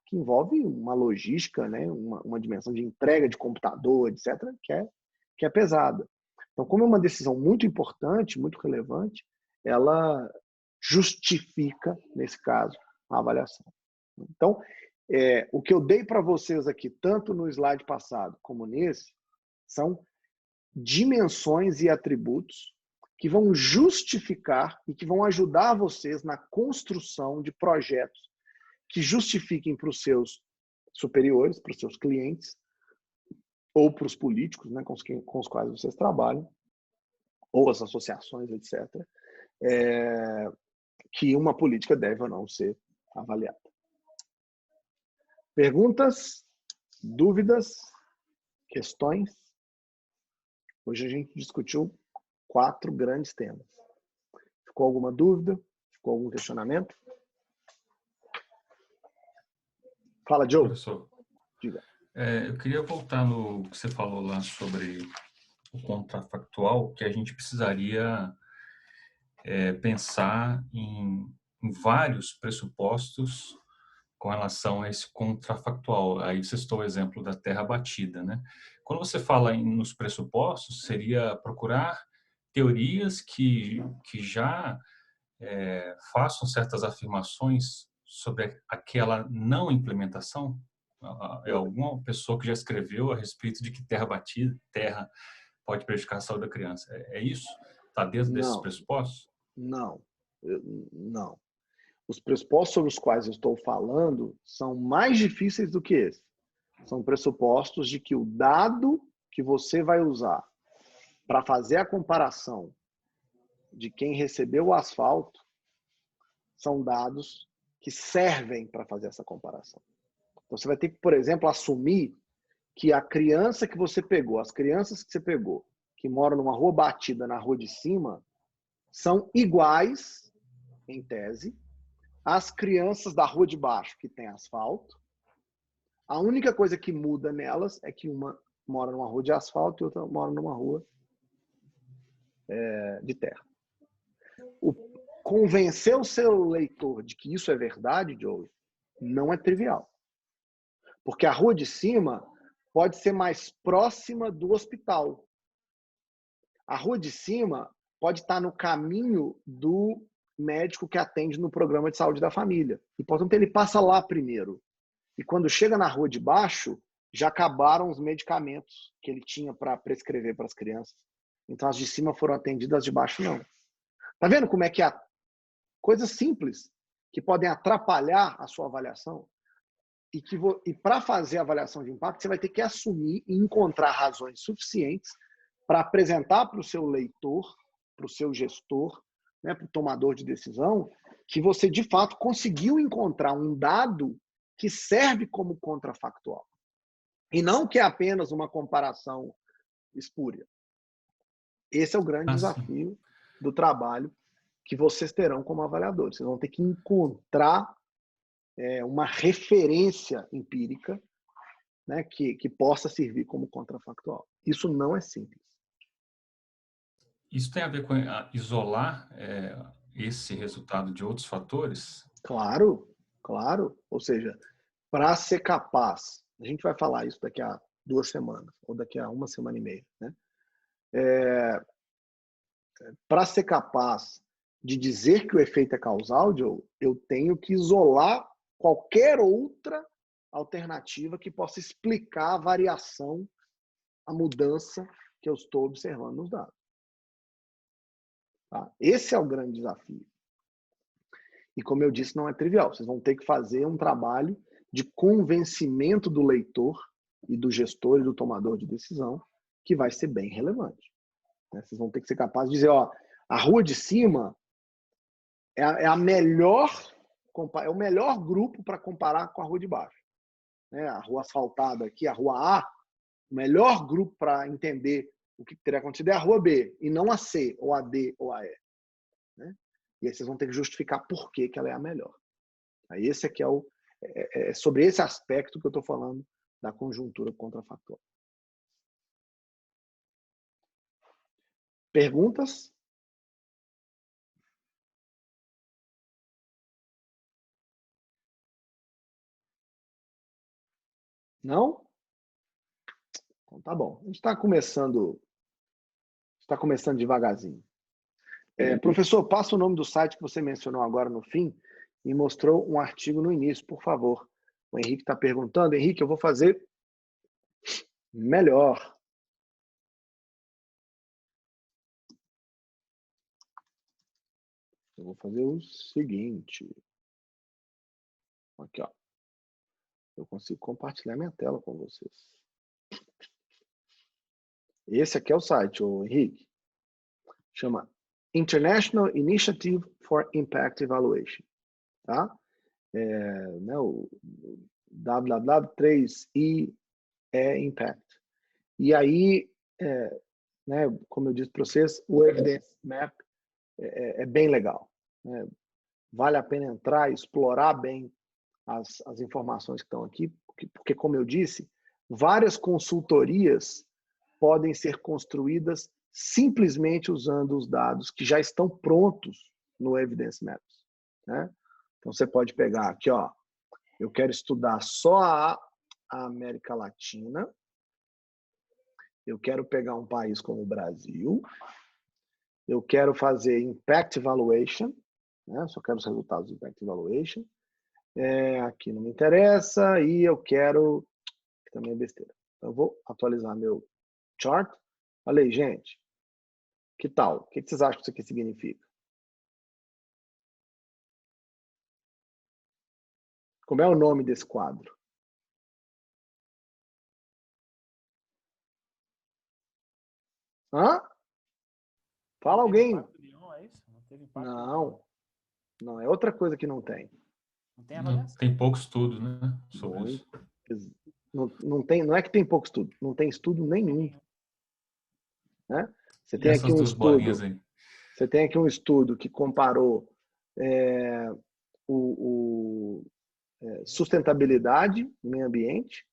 que envolve uma logística, né, uma dimensão de entrega de computador, etc., que é pesada. Então, como é uma decisão muito importante, muito relevante, ela justifica, nesse caso, a avaliação. Então, o que eu dei para vocês aqui, tanto no slide passado como nesse, são dimensões e atributos que vão justificar e que vão ajudar vocês na construção de projetos que justifiquem para os seus superiores, para os seus clientes, ou para os políticos, né, com os quais vocês trabalham, ou as associações, etc., que uma política deve ou não ser avaliada. Perguntas? Dúvidas? Questões? Hoje a gente discutiu 4 grandes temas. Ficou alguma dúvida? Ficou algum questionamento? Fala, Joe. Professor, Diga. eu queria voltar no que você falou lá sobre o contrafactual, que a gente precisaria pensar em vários pressupostos com relação a esse contrafactual. Aí você citou o exemplo da terra batida, né? Quando você fala nos pressupostos, seria procurar teorias que já façam certas afirmações sobre aquela não implementação? É alguma pessoa que já escreveu a respeito de que terra batida, terra pode prejudicar a saúde da criança. É isso? Está dentro desses Não, pressupostos? não, não. Os pressupostos sobre os quais eu estou falando são mais difíceis do que esse. São pressupostos de que o dado que você vai usar para fazer a comparação de quem recebeu o asfalto são dados que servem para fazer essa comparação. Então, você vai ter que, por exemplo, assumir que a criança que você pegou, as crianças que você pegou, que moram numa rua batida na rua de cima, são iguais, em tese, às crianças da rua de baixo, que tem asfalto. A única coisa que muda nelas é que uma mora numa rua de asfalto e outra mora numa rua de terra. Convencer o seu leitor de que isso é verdade, Joey, não é trivial. Porque a rua de cima pode ser mais próxima do hospital. A rua de cima pode estar no caminho do médico que atende no programa de saúde da família. E, portanto, ele passa lá primeiro. E quando chega na rua de baixo, já acabaram os medicamentos que ele tinha para prescrever para as crianças. Então, as de cima foram atendidas, as de baixo não. Tá vendo como é que há coisas simples que podem atrapalhar a sua avaliação? E para fazer a avaliação de impacto, você vai ter que assumir e encontrar razões suficientes para apresentar para o seu leitor, para o seu gestor, né, para o tomador de decisão, que você, de fato, conseguiu encontrar um dado que serve como contrafactual. E não que é apenas uma comparação espúria. Esse é o grande desafio do trabalho que vocês terão como avaliadores. Vocês vão ter que encontrar uma referência empírica, né, que possa servir como contrafactual. Isso não é simples. Isso tem a ver com isolar esse resultado de outros fatores? Claro, claro. Ou seja, para ser capaz, a gente vai falar isso daqui a 2 semanas, ou daqui a 1 semana e meia, né? Para ser capaz de dizer que o efeito é causal, Joe, eu tenho que isolar qualquer outra alternativa que possa explicar a variação, a mudança que eu estou observando nos dados. Tá? Esse é o grande desafio. E como eu disse, não é trivial. Vocês vão ter que fazer um trabalho de convencimento do leitor e do gestor e do tomador de decisão, que vai ser bem relevante. Vocês vão ter que ser capazes de dizer, ó, a rua de cima é o melhor grupo para comparar com a rua de baixo. A rua asfaltada aqui, a rua A, o melhor grupo para entender o que teria acontecido é a rua B, e não a C, ou a D, ou a E. E aí vocês vão ter que justificar por que ela é a melhor. Aí esse aqui é sobre esse aspecto que eu estou falando da conjuntura contrafactual. Perguntas? Não? Então tá bom. A gente está começando devagarzinho. Professor, passa o nome do site que você mencionou agora no fim e mostrou um artigo no início, por favor. O Henrique está perguntando. Henrique, eu vou fazer melhor. Eu vou fazer o seguinte. Aqui, ó. Eu consigo compartilhar minha tela com vocês. Esse aqui é o site, o Henrique. Chama International Initiative for Impact Evaluation. Tá? O www.3i Impact. E aí, como eu disse para vocês, o Evidence Map é bem legal, né? Vale a pena entrar e explorar bem as informações que estão aqui, porque, como eu disse, várias consultorias podem ser construídas simplesmente usando os dados que já estão prontos no Evidence Maps, né? Então, você pode pegar aqui, ó, eu quero estudar só a América Latina, eu quero pegar um país como o Brasil, eu quero fazer Impact Evaluation, né? Só quero os resultados do Impact Evaluation, aqui não me interessa, e eu quero, que também é besteira, então, eu vou atualizar meu chart. Olha aí, gente, que tal? O que vocês acham que isso aqui significa? Como é o nome desse quadro? Hã? Fala alguém. Não, não, é outra coisa que não tem. Não tem avaliação. Tem pouco estudo, né, sobre isso. Não é que tem pouco estudo, não tem estudo nenhum. Né? Você tem essas aqui um duas estudo. bolinhas aí? Você tem aqui um estudo que comparou sustentabilidade no meio ambiente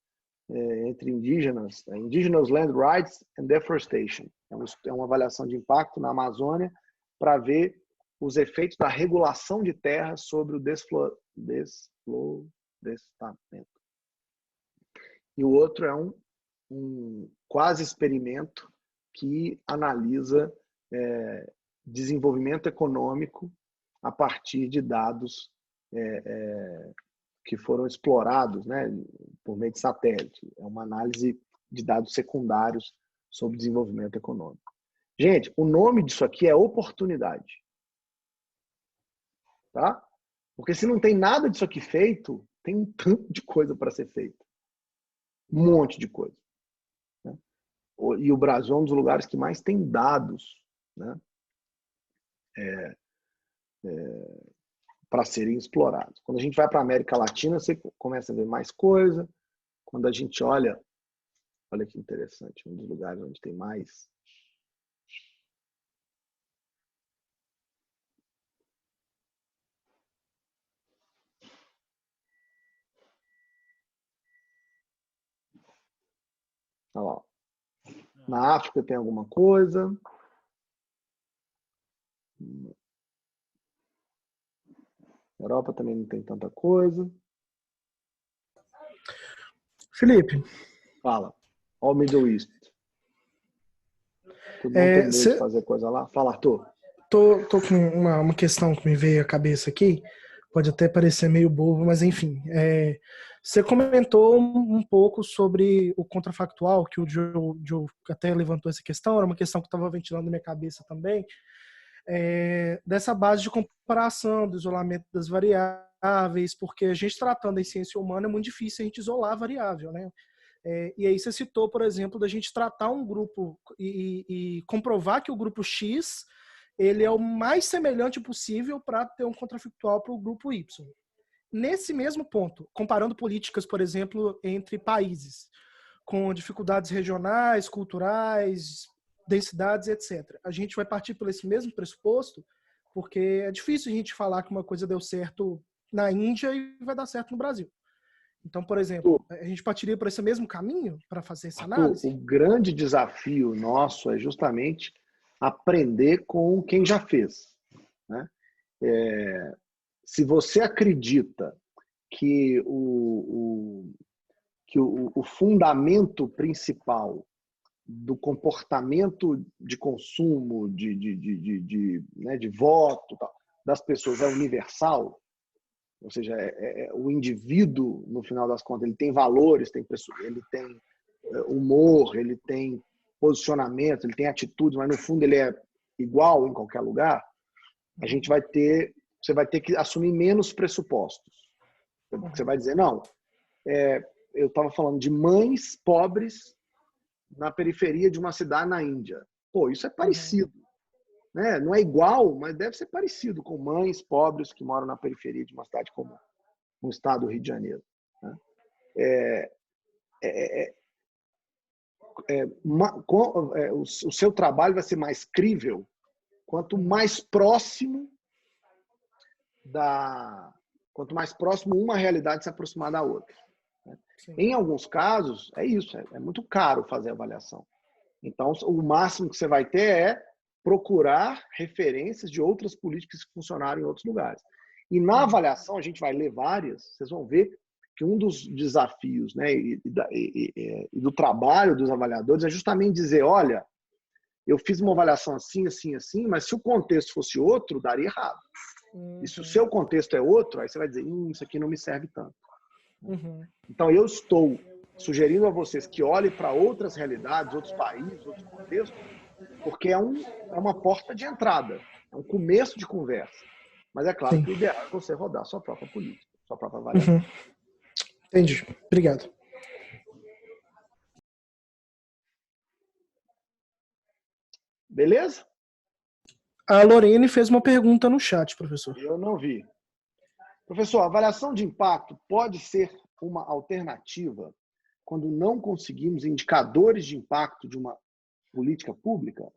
entre indígenas, Indigenous Land Rights and Deforestation. É uma avaliação de impacto na Amazônia para ver os efeitos da regulação de terras sobre o desflorestamento. E o outro é um quase experimento que analisa desenvolvimento econômico a partir de dados que foram explorados, né, por meio de satélite. É uma análise de dados secundários sobre desenvolvimento econômico. Gente, o nome disso aqui é oportunidade. Tá? Porque se não tem nada disso aqui feito, tem um tanto de coisa para ser feita. Um monte de coisa. Né? E o Brasil é um dos lugares que mais tem dados, né, para serem explorados. Quando a gente vai para a América Latina, você começa a ver mais coisa. Quando a gente olha que interessante, um dos lugares onde tem mais. Olha lá. Na África tem alguma coisa. Na Europa também não tem tanta coisa. Felipe. Fala. Olha o Middle East. Todo mundo tem medo de fazer coisa lá. Fala, Arthur. Tô com uma questão que me veio à cabeça aqui. Pode até parecer meio bobo, mas enfim. Você comentou um pouco sobre o contrafactual, que o Joe até levantou essa questão, era uma questão que estava ventilando na minha cabeça também, dessa base de comparação, do isolamento das variáveis, porque a gente tratando em ciência humana é muito difícil a gente isolar a variável, né? E aí você citou, por exemplo, da gente tratar um grupo e comprovar que o grupo X ele é o mais semelhante possível para ter um contrafactual para o grupo Y. Nesse mesmo ponto, comparando políticas, por exemplo, entre países, com dificuldades regionais, culturais, densidades, etc. A gente vai partir por esse mesmo pressuposto, porque é difícil a gente falar que uma coisa deu certo na Índia e vai dar certo no Brasil. Então, por exemplo, a gente partiria por esse mesmo caminho para fazer essa análise? O grande desafio nosso é justamente aprender com quem já fez. Né? Se você acredita que o fundamento principal do comportamento de consumo, de voto das pessoas é universal, ou seja, o indivíduo, no final das contas, ele tem valores, ele tem humor, ele tem posicionamento, ele tem atitudes, mas no fundo ele é igual em qualquer lugar, você vai ter que assumir menos pressupostos. Você vai dizer, não, eu estava falando de mães pobres na periferia de uma cidade na Índia. Pô, isso é parecido. Né? Não é igual, mas deve ser parecido com mães pobres que moram na periferia de uma cidade como no estado do Rio de Janeiro. Né? O seu trabalho vai ser mais crível quanto mais próximo uma realidade se aproximar da outra. Sim. Em alguns casos, é isso, é muito caro fazer avaliação. Então, o máximo que você vai ter é procurar referências de outras políticas que funcionaram em outros lugares. E na avaliação, a gente vai ler várias, vocês vão ver que um dos desafios, né, e do trabalho dos avaliadores é justamente dizer, olha, eu fiz uma avaliação assim, assim, assim, mas se o contexto fosse outro, daria errado. E se o seu contexto é outro, aí você vai dizer, isso aqui não me serve tanto. Então, eu estou sugerindo a vocês que olhem para outras realidades, outros países, outros contextos, porque é uma porta de entrada, é um começo de conversa. Mas é claro que o ideal é você rodar a sua própria política, sua própria avaliação. Entendi. Obrigado. Beleza? A Lorene fez uma pergunta no chat, professor. Eu não vi. Professor, a avaliação de impacto pode ser uma alternativa quando não conseguimos indicadores de impacto de uma política pública?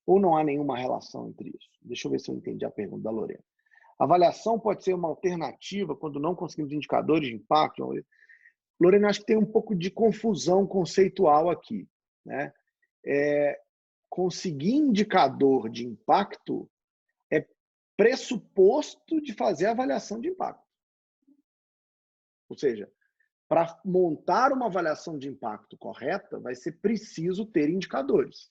Ou não há nenhuma relação entre isso? Deixa eu ver se eu entendi a pergunta da Lorena. A avaliação pode ser uma alternativa quando não conseguimos indicadores de impacto? Lorena, acho que tem um pouco de confusão conceitual aqui, né? Conseguir indicador de impacto é pressuposto de fazer a avaliação de impacto. Ou seja, para montar uma avaliação de impacto correta, vai ser preciso ter indicadores.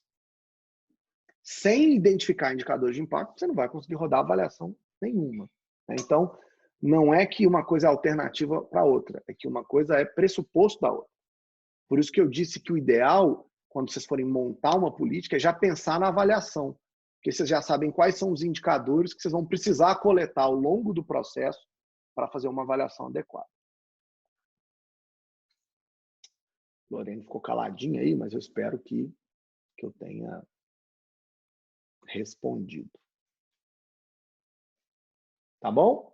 Sem identificar indicadores de impacto, você não vai conseguir rodar avaliação nenhuma. Então, não é que uma coisa é alternativa para a outra, é que uma coisa é pressuposto da outra. Por isso que eu disse que o ideal, quando vocês forem montar uma política, é já pensar na avaliação. Porque vocês já sabem quais são os indicadores que vocês vão precisar coletar ao longo do processo para fazer uma avaliação adequada. Lorena ficou caladinha aí, mas eu espero que eu tenha respondido. Tá bom?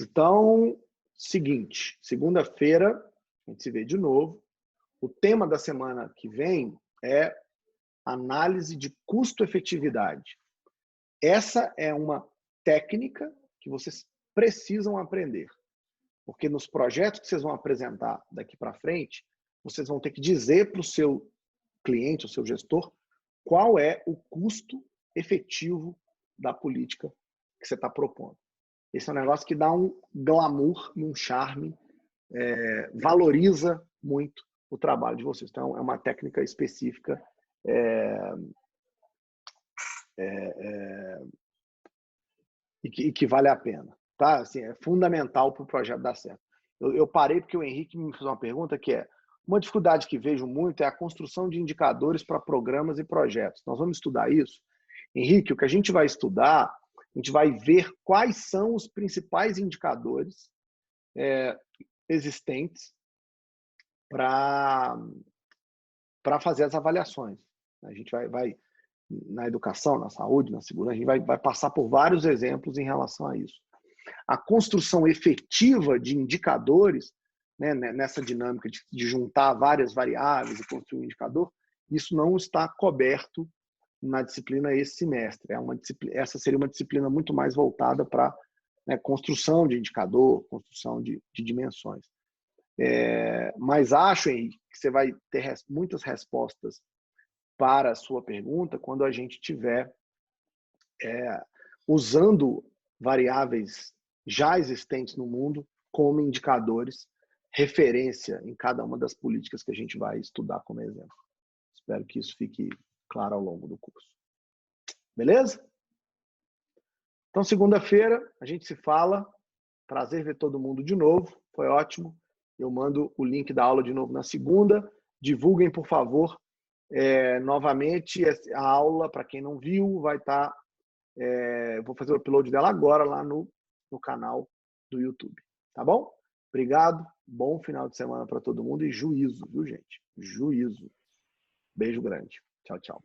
Então, seguinte, segunda-feira a gente se vê de novo. O tema da semana que vem é análise de custo-efetividade. Essa é uma técnica que vocês precisam aprender. Porque nos projetos que vocês vão apresentar daqui para frente, vocês vão ter que dizer para o seu cliente, o seu gestor, qual é o custo efetivo da política que você está propondo. Esse é um negócio que dá um glamour e um charme, valoriza muito o trabalho de vocês. Então, é uma técnica específica e que vale a pena. Tá? Assim, é fundamental para o projeto dar certo. Eu parei porque o Henrique me fez uma pergunta que é: uma dificuldade que vejo muito é a construção de indicadores para programas e projetos. Nós vamos estudar isso? Henrique, o que a gente vai estudar, a gente vai ver quais são os principais indicadores existentes para fazer as avaliações. A gente vai na educação, na saúde, na segurança, a gente vai passar por vários exemplos em relação a isso. A construção efetiva de indicadores, né, nessa dinâmica de juntar várias variáveis e construir um indicador, isso não está coberto na disciplina esse semestre. Essa seria uma disciplina muito mais voltada para, né, construção de indicador, construção de dimensões. Mas acho, Henrique, que você vai ter muitas respostas para a sua pergunta quando a gente estiver usando variáveis já existentes no mundo como indicadores, referência em cada uma das políticas que a gente vai estudar como exemplo. Espero que isso fique claro ao longo do curso. Beleza? Então, segunda-feira, a gente se fala. Prazer ver todo mundo de novo. Foi ótimo. Eu mando o link da aula de novo na segunda. Divulguem, por favor, novamente a aula. Para quem não viu, vai estar... vou fazer o upload dela agora lá no canal do YouTube. Tá bom? Obrigado. Bom final de semana para todo mundo e juízo, viu, gente? Juízo. Beijo grande. Tchau, tchau.